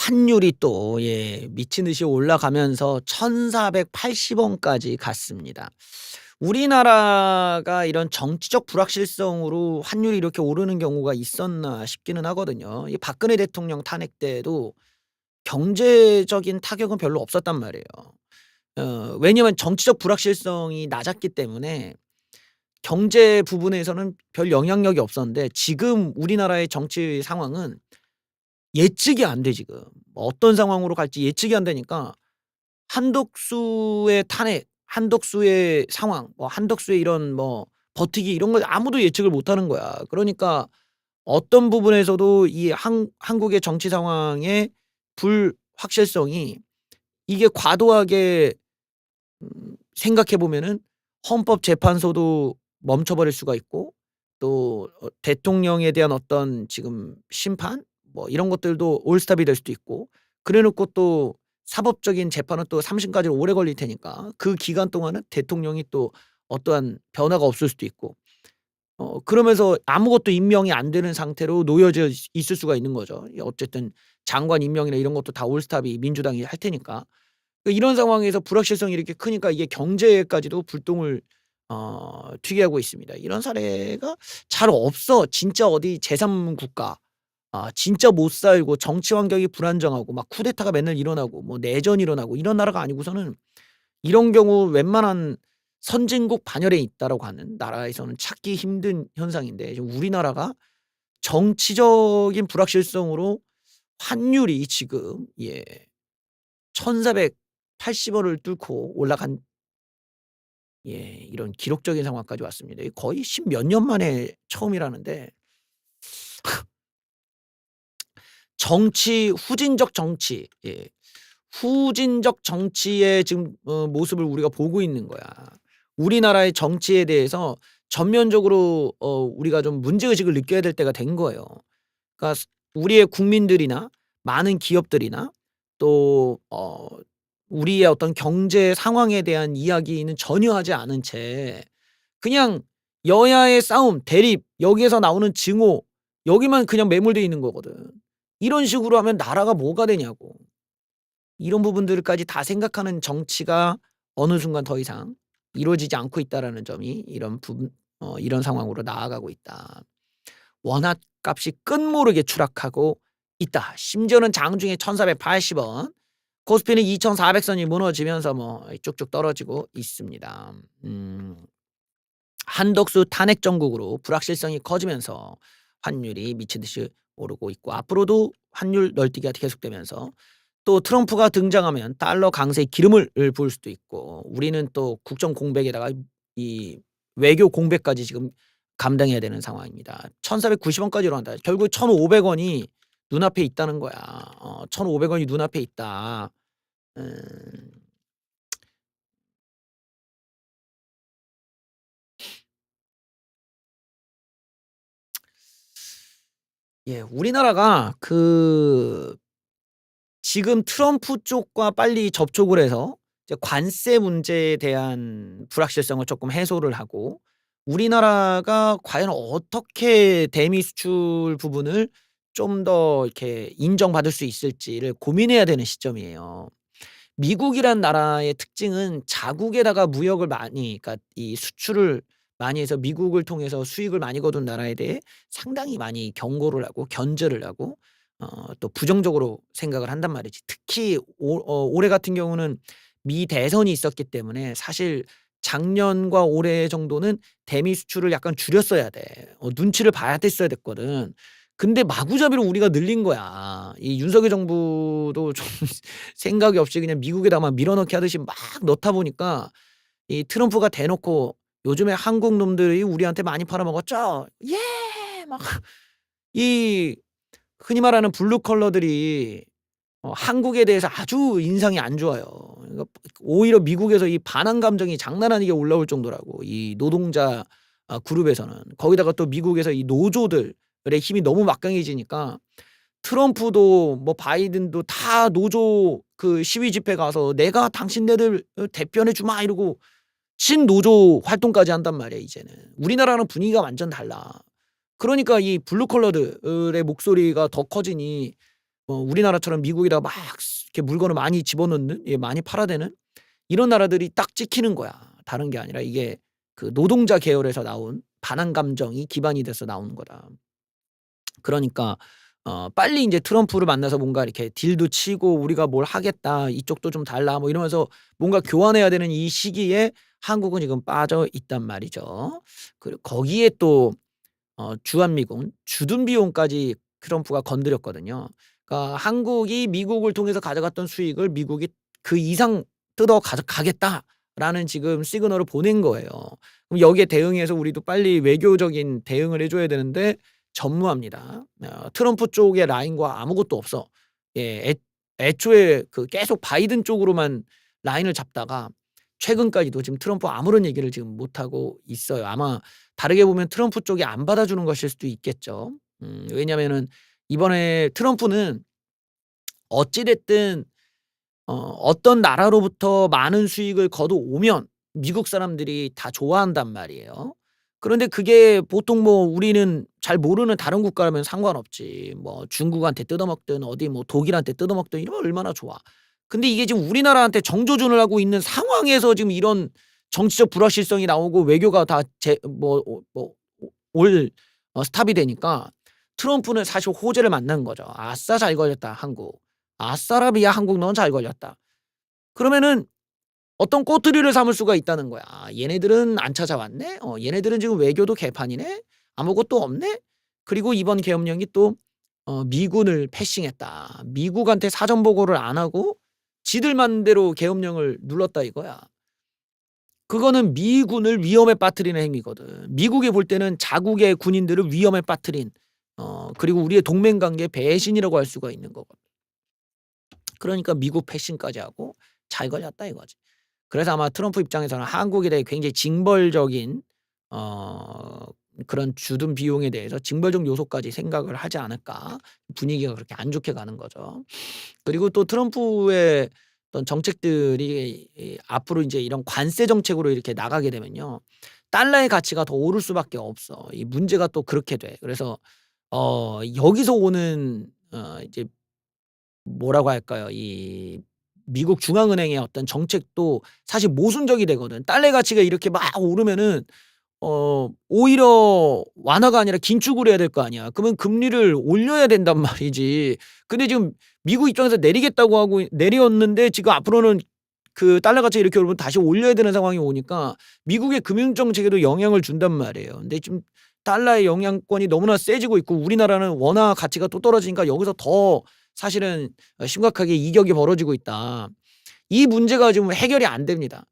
환율이 또 미친 듯이 올라가면서 1,480 원까지 갔습니다. 우리나라가 이런 정치적 불확실성으로 환율이 이렇게 오르는 경우가 있었나 싶기는 하거든요. 이 박근혜 대통령 탄핵 때도 경제적인 타격은 별로 없었단 말이에요. 왜냐면 정치적 불확실성이 낮았기 때문에 경제 부분에서는 별 영향력이 없었는데, 지금 우리나라의 정치 상황은 예측이 안 돼 지금. 어떤 상황으로 갈지 예측이 안 되니까 한덕수의 탄핵, 한덕수의 상황, 한덕수의 이런 버티기, 이런 걸 아무도 예측을 못 하는 거야. 그러니까 어떤 부분에서도 이 한국의 정치 상황의 불확실성이, 이게 과도하게 생각해 보면은 헌법재판소도 멈춰 버릴 수가 있고, 또 대통령에 대한 어떤 지금 심판 이런 것들도 올스톱이 될 수도 있고, 그래 놓고 또 사법적인 재판은 또 3 심까지 오래 걸릴 테니까 그 기간 동안은 대통령이 또 어떠한 변화가 없을 수도 있고, 그러면서 아무것도 임명이 안 되는 상태로 놓여져 있을 수가 있는 거죠. 어쨌든 장관 임명이나 이런 것도 다 올스톱이 민주당이 할 테니까. 이런 상황에서 불확실성이 이렇게 크니까 이게 경제에까지도 불똥을 튀게 하고 있습니다. 이런 사례가 잘 없어. 진짜 어디 제3 국가, 진짜 못 살고 정치 환경이 불안정하고 막 쿠데타가 맨날 일어나고 내전이 일어나고 이런 나라가 아니고서는, 이런 경우 웬만한 선진국 반열에 있다라고 하는 나라에서는 찾기 힘든 현상인데, 지금 우리나라가 정치적인 불확실성으로 환율이 지금 1,480 원을 뚫고 올라간 이런 기록적인 상황까지 왔습니다. 이게 거의 10 몇 년 만에 처음이라는데, 정치 후진적 정치, 후진적 정치의 지금 모습을 우리가 보고 있는 거야. 우리나라의 정치에 대해서 전면적으로 우리가 좀 문제의식을 느껴야 될 때가 된 거예요. 그러니까 우리의 국민들이나 많은 기업들이나 또 우리의 어떤 경제 상황에 대한 이야기는 전혀 하지 않은 채 그냥 여야의 싸움, 대립, 여기에서 나오는 증오, 여기만 그냥 매몰돼 있는 거거든. 이런 식으로 하면 나라가 뭐가 되냐고. 이런 부분들까지 다 생각하는 정치가 어느 순간 더 이상 이루어지지 않고 있다라는 점이, 이런 상황으로 나아가고 있다. 원화값이 끝모르게 추락하고 있다. 심지어는 장중에 1,480 원, 코스피는 2,400 선이 무너지면서 쭉쭉 떨어지고 있습니다. 한덕수 탄핵 정국으로 불확실성이 커지면서 환율이 미친 듯이 오르고 있고, 앞으로도 환율 널뛰기가 계속되면서 또 트럼프가 등장하면 달러 강세에 기름을 부을 수도 있고, 우리는 또 국정 공백에다가 이 외교 공백까지 지금 감당해야 되는 상황입니다. 1,490 원까지 올라간다. 결국 1,500 원이 눈앞에 있다는 거야. 1,500 원이 눈앞에 있다. 음. 우리나라가 지금 트럼프 쪽과 빨리 접촉을 해서 이제 관세 문제에 대한 불확실성을 조금 해소를 하고, 우리나라가 과연 어떻게 대미 수출 부분을 좀 더 이렇게 인정받을 수 있을지를 고민해야 되는 시점이에요. 미국이란 나라의 특징은 자국에다가 무역을 많이, 그러니까 이 수출을 많이 해서 미국을 통해서 수익을 많이 거둔 나라에 대해 상당히 많이 경고를 하고 견제를 하고 또 부정적으로 생각을 한단 말이지. 특히 올해 같은 경우는 미 대선이 있었기 때문에 사실 작년과 올해 정도는 대미 수출을 약간 줄였어야 돼. 눈치를 봐야 됐어야 됐거든. 근데 마구잡이로 우리가 늘린 거야. 이 윤석열 정부도 좀 생각이 없이 그냥 미국에다만 밀어넣기 하듯이 막 넣다 보니까, 이 트럼프가 대놓고 "요즘에 한국 놈들이 우리한테 많이 팔아먹었죠." 막 이 흔히 말하는 블루 컬러들이 한국에 대해서 아주 인상이 안 좋아요. 그러니까 오히려 미국에서 이 반항 감정이 장난 아니게 올라올 정도라고, 이 노동자 그룹에서는. 거기다가 또 미국에서 이 노조들의 힘이 너무 막강해지니까 트럼프도 바이든도 다 노조 시위 집회 가서 "내가 당신네들 대변해 주마." 이러고 친노조 활동까지 한단 말이야 이제는. 우리나라랑 분위기가 완전 달라. 그러니까 이 블루 컬러들의 목소리가 더 커지니 우리나라처럼 미국에다가 막 이렇게 물건을 많이 집어넣는, 많이 팔아대는 이런 나라들이 딱 찍히는 거야. 다른 게 아니라 이게 그 노동자 계열에서 나온 반항 감정이 기반이 돼서 나오는 거다. 그러니까 빨리 인제 트럼프를 만나서 뭔가 이렇게 딜도 치고 "우리가 뭘 하겠다. 이쪽도 좀 달라." 뭐 이러면서 뭔가 교환해야 되는 이 시기에 한국은 지금 빠져 있단 말이죠. 그리고 거기에 또 주한미군 주둔 비용까지 트럼프가 건드렸거든요. 그러니까 한국이 미국을 통해서 가져갔던 수익을 미국이 그 이상 뜯어 가져가겠다라는 지금 시그널을 보낸 거예요. 그럼 여기에 대응해서 우리도 빨리 외교적인 대응을 해 줘야 되는데 전무합니다. 트럼프 쪽의 라인과 아무것도 없어. 애초에 그 계속 바이든 쪽으로만 라인을 잡다가 최근까지도 지금 트럼프 아무런 얘기를 지금 못 하고 있어요. 아마 다르게 보면 트럼프 쪽이 안 받아주는 것일 수도 있겠죠. 왜냐면은 이번에 트럼프는 어찌 됐든 어떤 나라로부터 많은 수익을 거둬오면 미국 사람들이 다 좋아한단 말이에요. 그런데 그게 보통 뭐 우리는 잘 모르는 다른 국가라면 상관없지. 뭐 중국한테 뜯어먹든 어디 뭐 독일한테 뜯어먹든 이러면 얼마나 좋아. 근데 이게 지금 우리나라한테 정조준을 하고 있는 상황에서 지금 이런 정치적 불확실성이 나오고 외교가 다 올 스탑이 되니까 트럼프는 사실 호재를 만난 거죠. '아싸 잘 걸렸다 한국. 아싸라비아 한국 넌 잘 걸렸다.' 그러면은 어떤 꼬투리를 삼을 수가 있다는 거야. '아 얘네들은 안 찾아왔네. 얘네들은 지금 외교도 개판이네. 아무것도 없네.' 그리고 이번 계엄령이 또 미군을 패싱했다. 미국한테 사전 보고를 안 하고 지들 맘대로 계엄령을 눌렀다 이거야. 그거는 미군을 위험에 빠뜨리는 행위거든. 미국이 볼 때는 자국의 군인들을 위험에 빠뜨린 그리고 우리의 동맹 관계 배신이라고 할 수가 있는 거거든. 그러니까 미국 패싱까지 하고 잘 걸렸다 이거지. 그래서 아마 트럼프 입장에서는 한국에 대해 굉장히 징벌적인 그런 주둔 비용에 대해서 징벌적 요소까지 생각을 하지 않을까. 분위기가 그렇게 안 좋게 가는 거죠. 그리고 또 트럼프의 어떤 정책들이 앞으로 이제 이런 관세 정책으로 이렇게 나가게 되면요. 달러의 가치가 더 오를 수밖에 없어. 이 문제가 또 그렇게 돼. 그래서 여기서 오는 이제 뭐라고 할까요? 이 미국 중앙은행의 어떤 정책도 사실 모순적이 되거든. 달러의 가치가 이렇게 막 오르면은 오히려 완화가 아니라 긴축을 해야 될 거 아니야. 그러면 금리를 올려야 된단 말이지. 근데 지금 미국 입장에서 내리겠다고 하고 내렸는데 지금 앞으로는 그 달러 가치가 이렇게 오르면 다시 올려야 되는 상황이 오니까 미국의 금융 정책에도 영향을 준단 말이에요. 근데 지금 달러의 영향권이 너무나 세지고 있고 우리나라는 원화 가치가 또 떨어지니까 여기서 더 사실은 심각하게 이격이 벌어지고 있다. 이 문제가 지금 해결이 안 됩니다.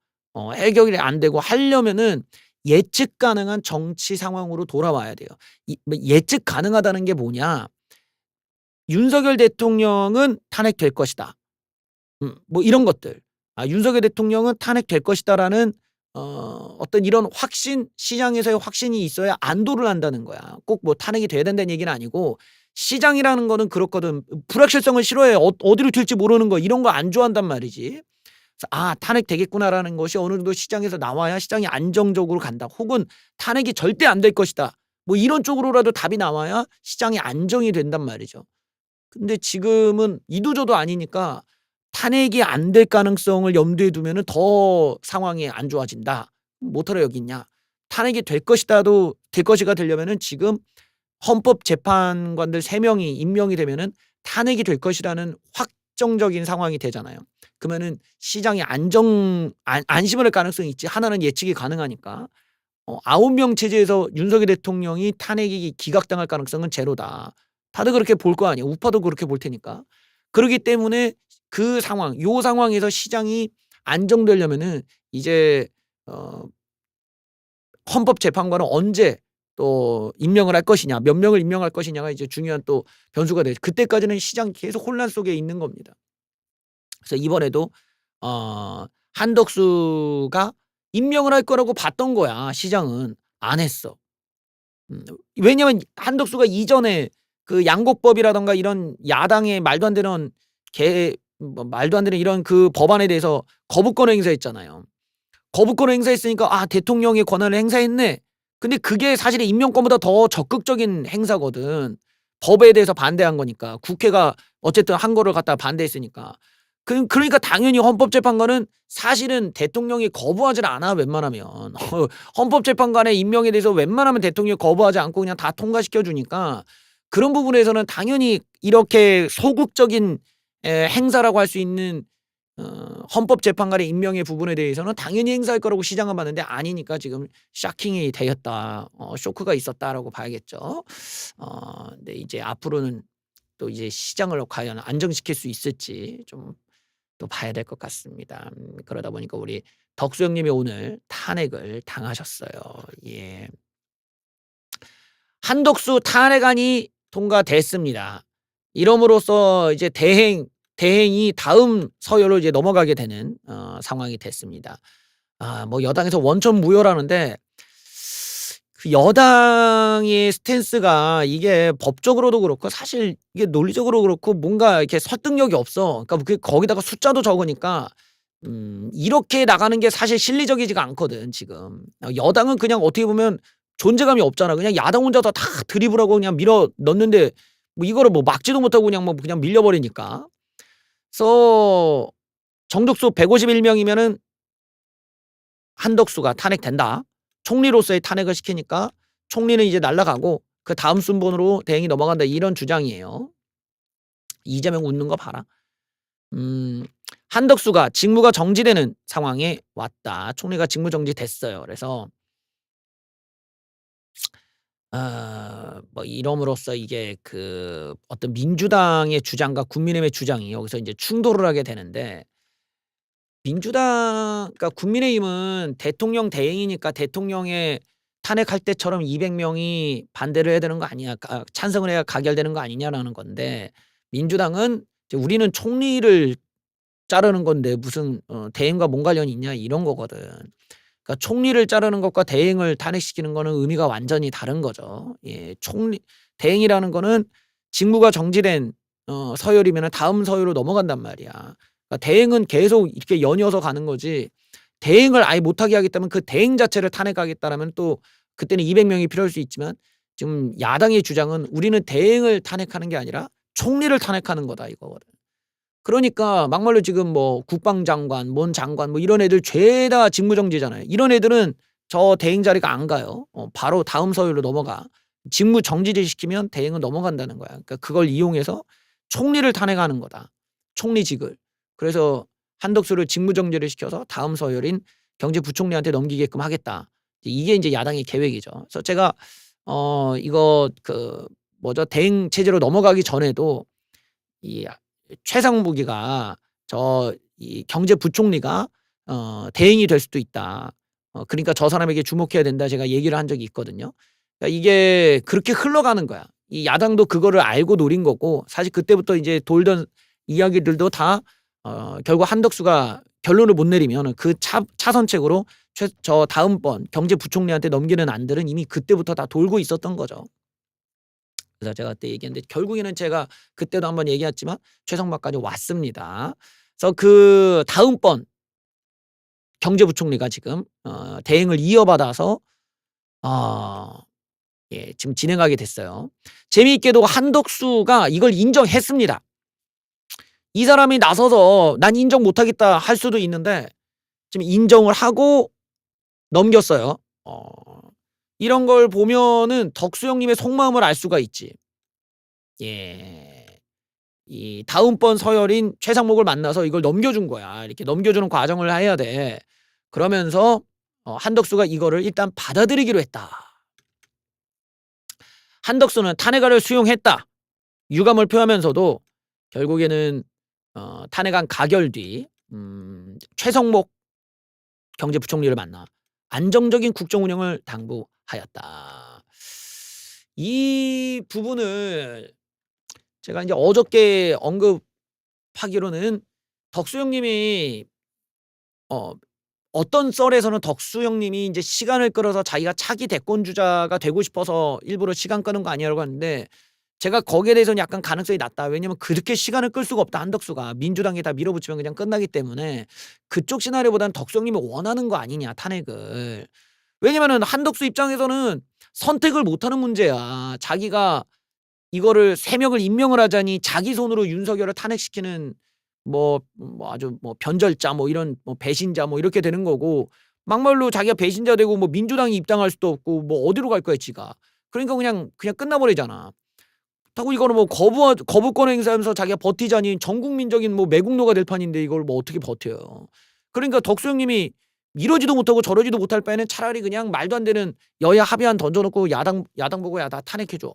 해결이 안 되고 하려면은 예측 가능한 정치 상황으로 돌아와야 돼요. 예측 가능하다는 게 뭐냐? 윤석열 대통령은 탄핵될 것이다. 뭐 이런 것들. 윤석열 대통령은 탄핵될 것이다라는 어떤 이런 확신, 시장에서의 확신이 있어야 안도를 한다는 거야. 꼭 뭐 탄핵이 돼야 된다는 얘기는 아니고 시장이라는 거는 그렇거든. 불확실성을 싫어해. 어디로 튈지 모르는 거 이런 거 안 좋아한단 말이지. 그래서 '아 탄핵되겠구나.'라는 것이 어느 정도 시장에서 나와야 시장이 안정적으로 간다. 혹은 '탄핵이 절대 안 될 것이다.' 뭐 이런 쪽으로라도 답이 나와야 시장이 안정이 된단 말이죠. 근데 지금은 이도저도 아니니까 탄핵이 안 될 가능성을 염두에 두면은 더 상황이 안 좋아진다. 뭐하러 여기 있냐. 탄핵이 될 것이다도 될 것이가 되려면은 지금 헌법재판관들 3명이 임명이 되면은 탄핵이 될 것이라는 확정적인 상황이 되잖아요. 그러면은 시장이 안심을 할 가능성이 있지. 하나는 예측이 가능하니까. 9명 체제에서 윤석열 대통령이 탄핵이 기각당할 가능성은 제로다. 다들 그렇게 볼 거 아니에요. 우파도 그렇게 볼 테니까. 그러기 때문에 그 상황, 요 상황에서 시장이 안정되려면은 이제 헌법재판관은 언제 또 임명을 할 것이냐, 몇 명을 임명할 것이냐가 이제 중요한 또 변수가 되죠. 그때까지는 시장이 계속 혼란 속에 있는 겁니다. 그래서 이번에도 한덕수가 임명을 할 거라고 봤던 거야, 시장은. 안 했어. 왜냐면 한덕수가 이전에 그 양곡법이라든가 이런 야당의 말도 안 되는 말도 안 되는 이런 그 법안에 대해서 거부권을 행사했잖아요. 거부권을 행사했으니까 '아 대통령의 권한을 행사했네.' 근데 그게 사실은 임명권보다 더 적극적인 행사거든. 법에 대해서 반대한 거니까. 국회가 어쨌든 한 거를 갖다가 반대했으니까. 그러니까 당연히 헌법재판관은 사실은 대통령이 거부하질 않아 웬만하면. 헌법재판관의 임명에 대해서 웬만하면 대통령이 거부하지 않고 그냥 다 통과시켜 주니까 그런 부분에서는 당연히 이렇게 소극적인 행사라고 할 수 있는 헌법재판관의 임명의 부분에 대해서는 당연히 행사할 거라고 시장은 봤는데 아니니까 지금 샤킹이 되었다. 쇼크가 있었다라고 봐야겠죠. 근데 이제 앞으로는 또 이제 시장을 과연 안정시킬 수 있을지 좀 또 봐야 될 것 같습니다. 그러다 보니까 우리 덕수 형님이 오늘 탄핵을 당하셨어요. 예. 한덕수 탄핵안이 통과됐습니다. 이럼으로써 이제 대행이 다음 서열로 이제 넘어가게 되는 상황이 됐습니다. 뭐 여당에서 원천 무효라는데 그 여당의 스탠스가 이게 법적으로도 그렇고 사실 이게 논리적으로 그렇고 뭔가 이렇게 설득력이 없어. 그러니까 거기다가 숫자도 적으니까 이렇게 나가는 게 사실 실리적이지가 않거든 지금. 여당은 그냥 어떻게 보면 존재감이 없잖아. 그냥 야당 혼자서 다 드리블하고 그냥 밀어 넣는데 뭐 이거를 뭐 막지도 못하고 그냥 밀려버리니까. 그래서 정족수 151명이면은 한덕수가 탄핵된다. 총리로서의 탄핵을 시키니까 총리는 이제 날아가고 그 다음 순번으로 대행이 넘어간다 이런 주장이에요. 이재명 웃는 거 봐라. 한덕수가 직무가 정지되는 상황에 왔다. 총리가 직무 정지됐어요. 그래서 뭐 이럼으로써 이게 그 어떤 민주당의 주장과 국민의힘의 주장이 여기서 이제 충돌을 하게 되는데 그러니까 국민의힘은 대통령 대행이니까 대통령의 탄핵할 때처럼 200명이 반대를 해야 되는 거 아니야. 찬성을 해야 가결되는 거 아니냐라는 건데 민주당은 이제 우리는 총리를 자르는 건데 무슨 대행과 뭔 관련이 있냐 이런 거거든. 그러니까 총리를 자르는 것과 대행을 탄핵시키는 거는 의미가 완전히 다른 거죠. 예, 대행이라는 거는 직무가 정지된 서열이면 다음 서열로 넘어간단 말이야. 그러니까 대행은 계속 이렇게 연이어서 가는 거지. 대행을 아예 못하게 하겠다면 그 대행 자체를 탄핵하겠다라면 또 그때는 200명이 필요할 수 있지만 지금 야당의 주장은 우리는 대행을 탄핵하는 게 아니라 총리를 탄핵하는 거다 이거거든. 그러니까 막말로 지금 뭐 국방장관, 뭔 장관 뭐 이런 애들 죄다 직무정지잖아요. 이런 애들은 저 대행 자리가 안 가요. 바로 다음 서열로 넘어가. 직무 정지를 시키면 대행은 넘어간다는 거야. 그러니까 그걸 이용해서 총리를 탄핵하는 거다. 총리직을. 그래서 한덕수를 직무정지를 시켜서 다음 서열인 경제부총리한테 넘기게끔 하겠다. 이게 이제 야당의 계획이죠. 그래서 제가 이거 그 뭐죠 대행 체제로 넘어가기 전에도 이 최상무기가 이 경제부총리가 대행이 될 수도 있다. 그러니까 저 사람에게 주목해야 된다. 제가 얘기를 한 적이 있거든요. 그러니까 이게 그렇게 흘러가는 거야. 이 야당도 그거를 알고 노린 거고 사실 그때부터 이제 돌던 이야기들도 다 결국 한덕수가 결론을 못 내리면 그 차선책으로 저 다음번 경제부총리한테 넘기는 안들은 이미 그때부터 다 돌고 있었던 거죠. 그래서 제가 그때 얘기했는데 결국에는 제가 그때도 한번 얘기했지만 최성마까지 왔습니다. 그래서 그 다음번 경제부총리가 지금 대행을 이어받아서 예, 지금 진행하게 됐어요. 재미있게도 한덕수가 이걸 인정했습니다. 이 사람이 나서서 난 인정 못하겠다 할 수도 있는데 지금 인정을 하고 넘겼어요. 이런 걸 보면은 덕수 형님의 속마음을 알 수가 있지. 예. 이 다음번 서열인 최상목을 만나서 이걸 넘겨준 거야. 이렇게 넘겨주는 과정을 해야 돼. 그러면서 한덕수가 이거를 일단 받아들이기로 했다. 한덕수는 탄핵안을 수용했다. 유감을 표하면서도 결국에는 탄핵안 가결 뒤 최성목 경제부총리를 만나 안정적인 국정 운영을 당부하였다. 이 부분을 제가 이제 어저께 언급하기로는 덕수 형님이 어떤 썰에서는 덕수 형님이 이제 시간을 끌어서 자기가 차기 대권 주자가 되고 싶어서 일부러 시간 끄는 거 아니냐고 하는데 제가 거기에 대해서는 약간 가능성이 낮다. 왜냐면 그렇게 시간을 끌 수가 없다. 한덕수가 민주당에 다 밀어붙이면 그냥 끝나기 때문에 그쪽 시나리오보다는 덕수 형님이 원하는 거 아니냐 탄핵을. 왜냐면은 한덕수 입장에서는 선택을 못하는 문제야. 자기가 이거를 3 명을 임명을 하자니 자기 손으로 윤석열을 탄핵시키는 아주 변절자 이런 배신자 이렇게 되는 거고, 막말로 자기가 배신자 되고 민주당이 입당할 수도 없고 어디로 갈 거야 지가. 그러니까 그냥 끝나 버리잖아. 그렇다고 이거는 거부권 행사하면서 자기가 버티자니 전 국민적인 매국노가 될 판인데 이걸 어떻게 버텨요. 그러니까 덕수 형님이 이러지도 못하고 저러지도 못할 바에는 차라리 그냥 말도 안 되는 여야 합의안 던져 놓고 야당 보고 "야 나 탄핵해 줘."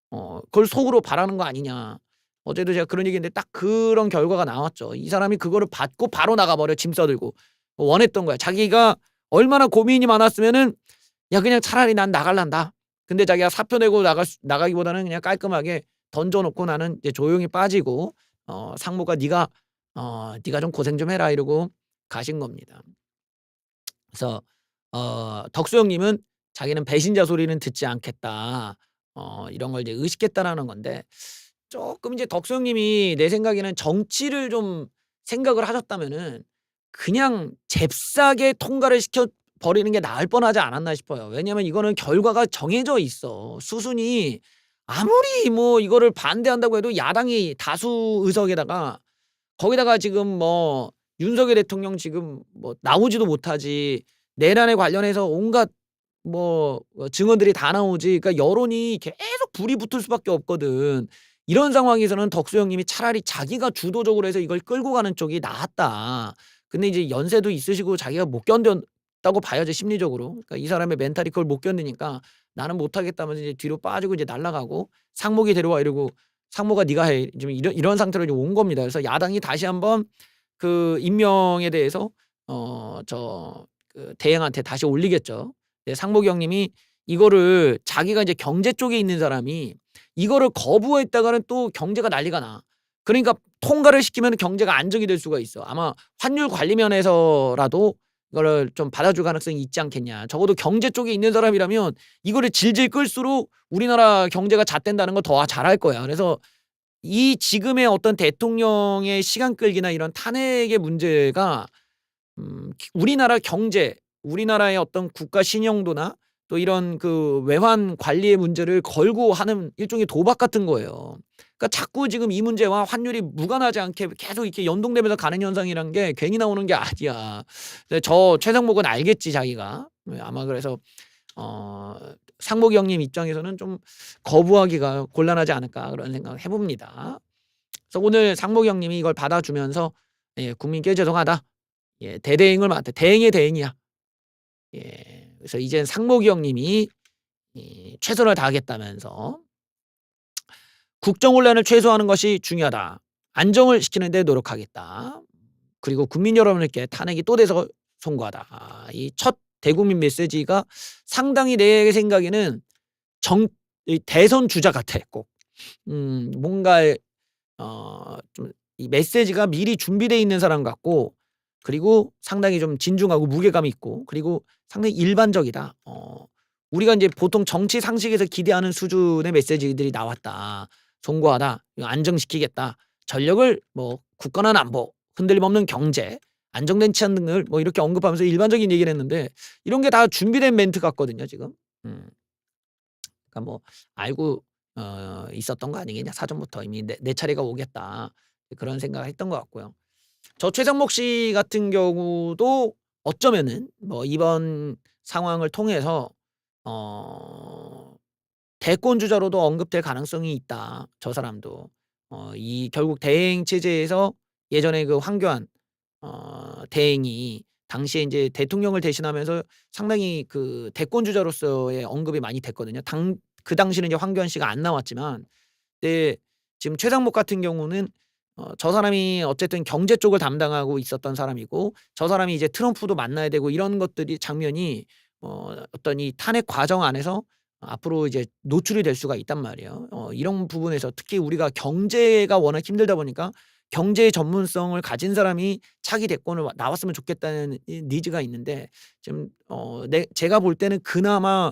그걸 속으로 바라는 거 아니냐. 어제도 제가 그런 얘기했는데 딱 그런 결과가 나왔죠. 이 사람이 그거를 받고 바로 나가 버려, 짐 싸들고. 원했던 거야. 자기가 얼마나 고민이 많았으면은 "야 그냥 차라리 난 나갈란다." 근데 자기가 사표 내고 나가기보다는 그냥 깔끔하게 던져 놓고 나는 이제 조용히 빠지고 상무가 "네가 좀 고생 좀 해라." 이러고 가신 겁니다. 그래서 덕수 형님은 자기는 "배신자 소리는 듣지 않겠다." 이런 걸 이제 의식했다라는 건데, 쪼끔 이제 덕수 형님이 내 생각에는 정치를 좀 생각을 하셨다면은 그냥 잽싸게 통과를 시켜 버리는 게 나을 뻔하지 않았나 싶어요. 왜냐하면 이거는 결과가 정해져 있어. 수순이 아무리 이거를 반대한다고 해도 야당이 다수 의석에다가, 거기다가 지금 윤석열 대통령 지금 나오지도 못하지, 내란에 관련해서 온갖 증언들이 다 나오지. 그러니까 여론이 계속 불이 붙을 수밖에 없거든. 이런 상황에서는 덕수 형님이 차라리 자기가 주도적으로 해서 이걸 끌고 가는 쪽이 낫다. 근데 이제 연세도 있으시고 자기가 못 견뎠다고 봐야죠, 심리적으로. 그러니까 이 사람의 멘탈이 그걸 못 견디니까 나는 못 하겠다면서 이제 뒤로 빠지고 이제 날아가고, 상목이 데려와 이러고 상무가 "네가 해." 지금 이런 상태로 이제 온 겁니다. 그래서 야당이 다시 한번 그 임명에 대해서 대행한테 다시 올리겠죠. 네, 상목이 형님이 이거를 자기가 이제 경제 쪽에 있는 사람이 이거를 거부했다가는 또 경제가 난리가 나. 그러니까 통과를 시키면 경제가 안정이 될 수가 있어. 아마 환율 관리 면에서라도 이거를 좀 받아줄 가능성이 있지 않겠냐. 적어도 경제 쪽에 있는 사람이라면 이거를 질질 끌수록 우리나라 경제가 잣된다는 거 더 잘할 거야. 그래서 이 지금의 어떤 대통령의 시간 끌기나 이런 탄핵의 문제가 우리나라 경제, 우리나라의 어떤 국가 신용도나 또 이런 그 외환 관리의 문제를 걸고 하는 일종의 도박 같은 거예요. 그러니까 자꾸 지금 이 문제와 환율이 무관하지 않게 계속 이렇게 연동되면서 가는 현상이란 게 괜히 나오는 게 아니야. 근데 저 최상목은 알겠지 자기가. 아마 그래서 상목이 형님 입장에서는 좀 거부하기가 곤란하지 않을까 그런 생각을 해 봅니다. 그래서 오늘 상목이 형님이 이걸 받아주면서 "국민께 죄송하다." 대대행을 맡아 대행의 대행이야. 그래서 이젠 상목이 형님이 최선을 다하겠다면서 "국정 혼란을 최소화하는 것이 중요하다. 안정을 시키는 데 노력하겠다. 그리고 국민 여러분께 탄핵이 또 돼서 송구하다." 이 첫 대국민 메시지가 상당히 내 생각에는 이 대선 주자 같아 꼭. 뭔가 좀 이 메시지가 미리 준비되어 있는 사람 같고, 그리고 상당히 좀 진중하고 무게감이 있고, 그리고 상당히 일반적이다. 우리가 인제 보통 정치 상식에서 기대하는 수준의 메시지들이 나왔다. "송구하다. 이거 안정시키겠다. 전력을 굳건한 안보, 흔들림 없는 경제, 안정된 치안 등을" 이렇게 언급하면서 일반적인 얘기를 했는데, 이런 게 다 준비된 멘트 같거든요 지금. 그러니까 알고 있었던 거 아니겠냐. 사전부터 이미 '내 차례가 오겠다.' 그런 생각을 했던 것 같고요. 저 최상목 씨 같은 경우도 어쩌면은 이번 상황을 통해서 어 '대권 주자로도 언급될 가능성이 있다, 저 사람도.' 이 결국 대행 체제에서 예전에 그 황교안 대행이 당시에 인제 대통령을 대신하면서 상당히 그 대권 주자로서의 언급이 많이 됐거든요. 그 당시는 이제 황교안 씨가 안 나왔지만, 네, 지금 최상목 같은 경우는 저 사람이 어쨌든 경제 쪽을 담당하고 있었던 사람이고, 저 사람이 이제 트럼프도 만나야 되고 이런 것들이 장면이 어떤 이 탄핵 과정 안에서 앞으로 이제 노출이 될 수가 있단 말이에요. 이런 부분에서 특히 우리가 경제가 워낙 힘들다 보니까 경제 전문성을 가진 사람이 차기 대권을 나왔으면 좋겠다는 이 니즈가 있는데, 지금 제가 볼 때는 그나마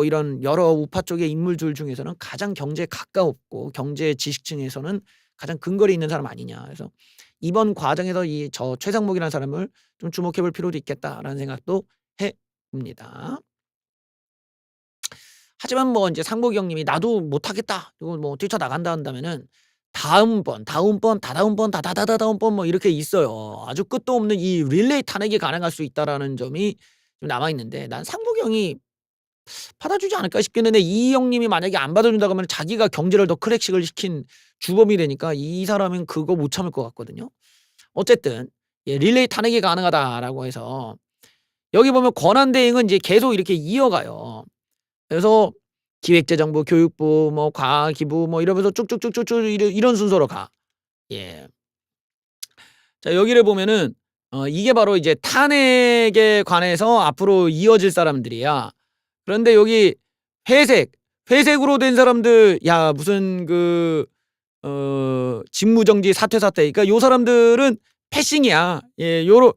이런 여러 우파 쪽의 인물들 중에서는 가장 경제에 가까웠고 경제 지식층에서는 가장 근거리 있는 사람 아니냐. 그래서 이번 과정에서 이 저 최상목이라는 사람을 좀 주목해 볼 필요도 있겠다라는 생각도 해 봅니다. 하지만 뭐 인제 상복이 형님이 "나도 못하겠다." 이거 뭐 "뛰쳐나간다." 한다면은 다음번, 다음번, 다다음번, 다다다다다음번 뭐 이렇게 있어요. 아주 끝도 없는 이 릴레이 탄핵이 가능할 수 있다라는 점이 좀 남아 있는데 난 상복이 형이 받아주지 않을까 싶겠는데 이 형님이 만약에 안 받아준다고 하면 자기가 경제를 더 크랙식을 시킨 주범이 되니까 이 사람은 그거 못 참을 것 같거든요. 어쨌든 예 "릴레이 탄핵이 가능하다."라고 해서 여기 보면 권한 대행은 이제 계속 이렇게 이어가요. 그래서 기획재정부, 교육부, 뭐 과기부 뭐 이러면서 쭉쭉쭉쭉쭉 이런 순서로 가. 예. 자 여기를 보면은 이게 바로 이제 탄핵에 관해서 앞으로 이어질 사람들이야. 그런데 여기 회색으로 된 사람들 야 무슨 직무정지 사퇴 그러니까 요 사람들은 패싱이야. 예 요런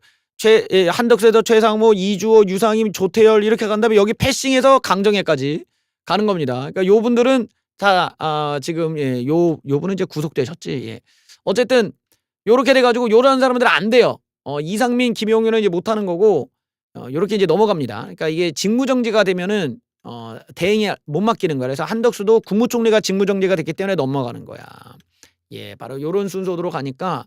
한덕세더, 최상무, 이주호, 유상임, 조태열 이렇게 간 다음에 여기 패싱해서 강정혜까지 가는 겁니다. 그러니까 요분들은 다 지금 요분은 이제 구속되셨지. 예. 어쨌든 요렇게 돼 가지고 요런 사람들은 안 돼요. 이상민, 김용현은 이제 못하는 거고 요렇게 이제 넘어갑니다. 그러니까 이게 직무정지가 되면은 대행이 못 맡기는 거야. 그래서 한덕수도 국무총리가 직무정지가 됐기 때문에 넘어가는 거야. 예 바로 요런 순서대로 가니까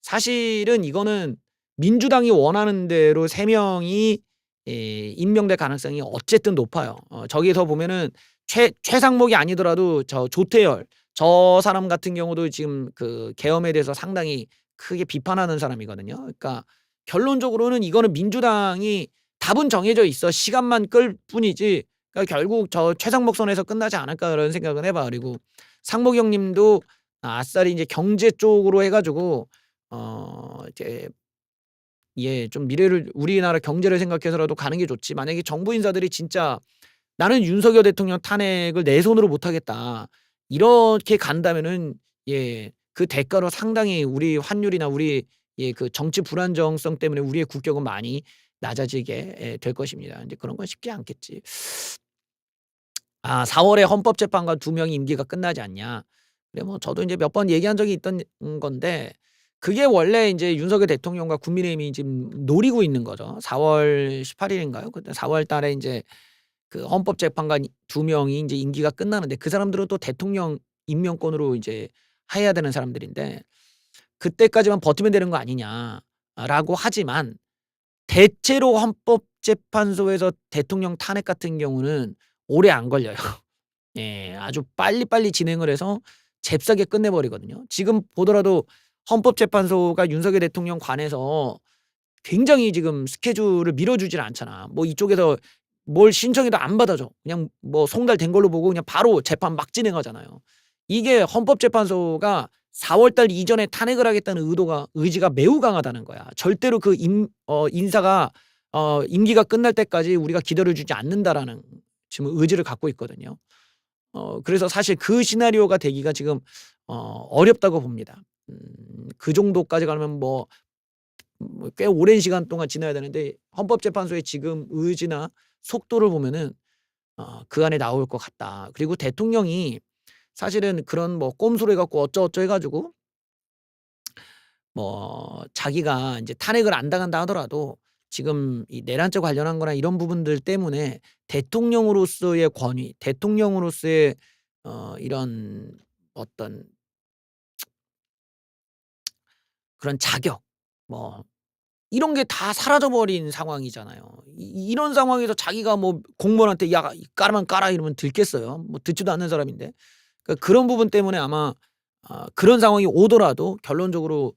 사실은 이거는 민주당이 원하는 대로 3 명이 임명될 가능성이 어쨌든 높아요. 저기서 보면은 최상목이 아니더라도 저 조태열 저 사람 같은 경우도 지금 계엄에 대해서 상당히 크게 비판하는 사람이거든요. 그러니까 결론적으로는 이거는 민주당이 답은 정해져 있어. 시간만 끌 뿐이지 그러니까 결국 저 최상목 선에서 끝나지 않을까 그런 생각은 해 봐. 그리고 상목 형님도 아싸리 인제 경제 쪽으로 해 가지고 이제 좀 미래를 우리나라 경제를 생각해서라도 가는 게 좋지 만약에 정부 인사들이 진짜 '나는 윤석열 대통령 탄핵을 내 손으로 못 하겠다.' 이렇게 간다면은 그 대가로 상당히 우리 환율이나 우리 정치 불안정성 때문에 우리의 국격은 많이 낮아지게 될 것입니다. 인제 그런 건 쉽지 않겠지. 4 월에 헌법재판관 2 명이 임기가 끝나지 않냐. 그래 뭐 저도 인제 몇 번 얘기한 적이 있던 건데 그게 원래 인제 윤석열 대통령과 국민의힘이 지금 노리고 있는 거죠. 4 월 18 일인가요? 그때 4 월 달에 인제 헌법재판관 2 명이 인제 임기가 끝나는데 그 사람들은 또 대통령 임명권으로 이제 해야 되는 사람들인데 "그때까지만 버티면 되는 거 아니냐."라고 하지만 대체로 헌법재판소에서 대통령 탄핵 같은 경우는 오래 안 걸려요. 예. 아주 빨리빨리 진행을 해서 잽싸게 끝내 버리거든요. 지금 보더라도 헌법재판소가 윤석열 대통령 관해서 굉장히 지금 스케줄을 밀어 주질 않잖아. 뭐 이쪽에서 뭘 신청해도 안 받아줘. 그냥 뭐 송달된 걸로 보고 그냥 바로 재판 막 진행하잖아요. 이게 헌법재판소가 4 월달 이전에 탄핵을 하겠다는 의지가 매우 강하다는 거야. 절대로 인사가 임기가 끝날 때까지 우리가 기다려 주지 않는다라는 지금 의지를 갖고 있거든요. 그래서 사실 그 시나리오가 되기가 지금 어렵다고 봅니다. 그 정도까지 가려면 뭐 꽤 오랜 시간 동안 지나야 되는데 헌법재판소의 지금 의지나 속도를 보면은 그 안에 나올 것 같다. 그리고 대통령이 사실은 그런 뭐 꼼수를 해 갖고 어쩌고저쩌고 해 가지고 뭐 자기가 인제 탄핵을 안 당한다 하더라도 지금 이 내란죄 관련한 거나 이런 부분들 때문에 대통령으로서의 권위, 대통령으로서의 이런 어떤 그런 자격 뭐 이런 게 다 사라져 버린 상황이잖아요. 이런 상황에서 자기가 뭐 공무원한테 "야 까라면 까라." 이러면 듣겠어요? 뭐 듣지도 않는 사람인데. 그러니까 그런 부분 때문에 아마 그런 상황이 오더라도 결론적으로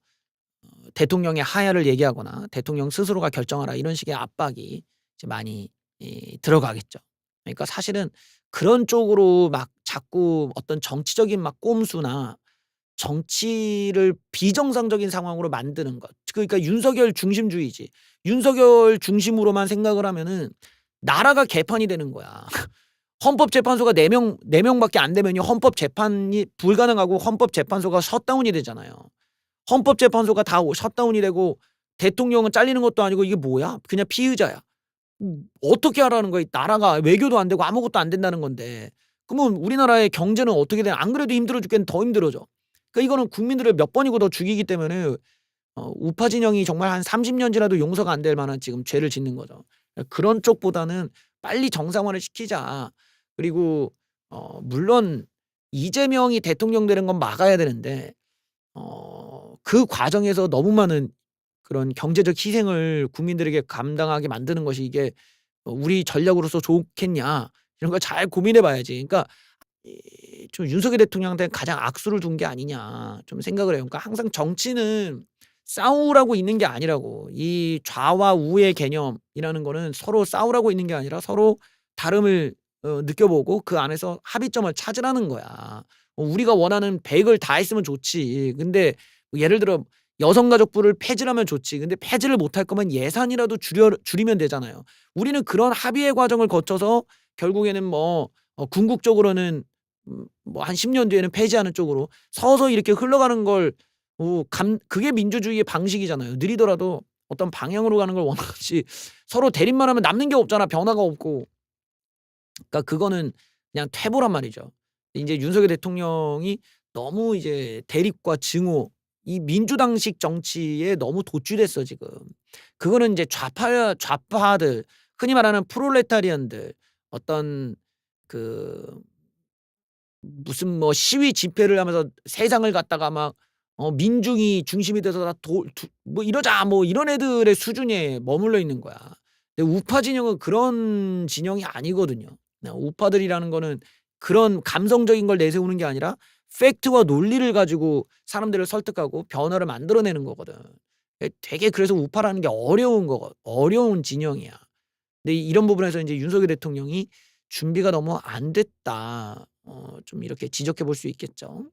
대통령의 하야를 얘기하거나 "대통령 스스로가 결정하라." 이런 식의 압박이 이제 많이 들어가겠죠. 그러니까 사실은 그런 쪽으로 막 자꾸 어떤 정치적인 막 꼼수나 정치를 비정상적인 상황으로 만드는 것. 그러니까 윤석열 중심주의지. 윤석열 중심으로만 생각을 하면은 나라가 개판이 되는 거야. 헌법재판소가 4 명밖에 안 되면요. 헌법 재판이 불가능하고 헌법재판소가 셧다운이 되잖아요. 헌법재판소가 다 셧다운이 되고 대통령은 잘리는 것도 아니고 이게 뭐야? 그냥 피의자야. 어떻게 하라는 거야? 나라가 외교도 안 되고 아무것도 안 된다는 건데. 그러면 우리나라의 경제는 어떻게 되나? 안 그래도 힘들어 죽겠는데 더 힘들어져. 그러니까 이거는 국민들을 몇 번이고 더 죽이기 때문에 우파 진영이 정말 한 30년 지나도 용서가 안 될 만한 지금 죄를 짓는 거죠. 그런 쪽보다는 빨리 정상화를 시키자. 그리고 물론 이재명이 대통령 되는 건 막아야 되는데 그 과정에서 너무 많은 그런 경제적 희생을 국민들에게 감당하게 만드는 것이 이게 '우리 전략으로서 좋겠냐.' 이런 걸 잘 고민해 봐야지. 그러니까 좀 윤석열 대통령한테 가장 악수를 둔 게 아니냐 좀 생각을 해요. 그러니까 항상 정치는 싸우라고 있는 게 아니라고. 이 좌와 우의 개념이라는 거는 서로 싸우라고 있는 게 아니라 서로 다름을 느껴보고 그 안에서 합의점을 찾으라는 거야. 우리가 원하는 100을 다 했으면 좋지. 근데 뭐 예를 들어 여성가족부를 폐지를 하면 좋지. 근데 폐지를 못할 거면 예산이라도 줄이면 되잖아요. 우리는 그런 합의의 과정을 거쳐서 결국에는 뭐 궁극적으로는 뭐 한 10년 뒤에는 폐지하는 쪽으로 서서히 이렇게 흘러가는 걸 그게 민주주의의 방식이잖아요. 느리더라도 어떤 방향으로 가는 걸 원하지 서로 대립만 하면 남는 게 없잖아, 변화가 없고. 그러니까 그거는 그냥 퇴보란 말이죠. 인제 윤석열 대통령이 너무 이제 대립과 증오, 이 민주당식 정치에 너무 도취됐어 지금. 그거는 인제 좌파들, 흔히 말하는 프롤레타리안들, 어떤 그 무슨 뭐 시위 집회를 하면서 세상을 갖다가 막 민중이 중심이 돼서 다 도 두 뭐 이러자 뭐 이런 애들의 수준에 머물러 있는 거야. 근데 우파 진영은 그런 진영이 아니거든요. 우파들이라는 거는 그런 감성적인 걸 내세우는 게 아니라 팩트와 논리를 가지고 사람들을 설득하고 변화를 만들어내는 거거든. 되게 그래서 우파라는 게 어려운 진영이야. 근데 이런 부분에서 인제 윤석열 대통령이 '준비가 너무 안 됐다.' 좀 이렇게 지적해 볼 수 있겠죠.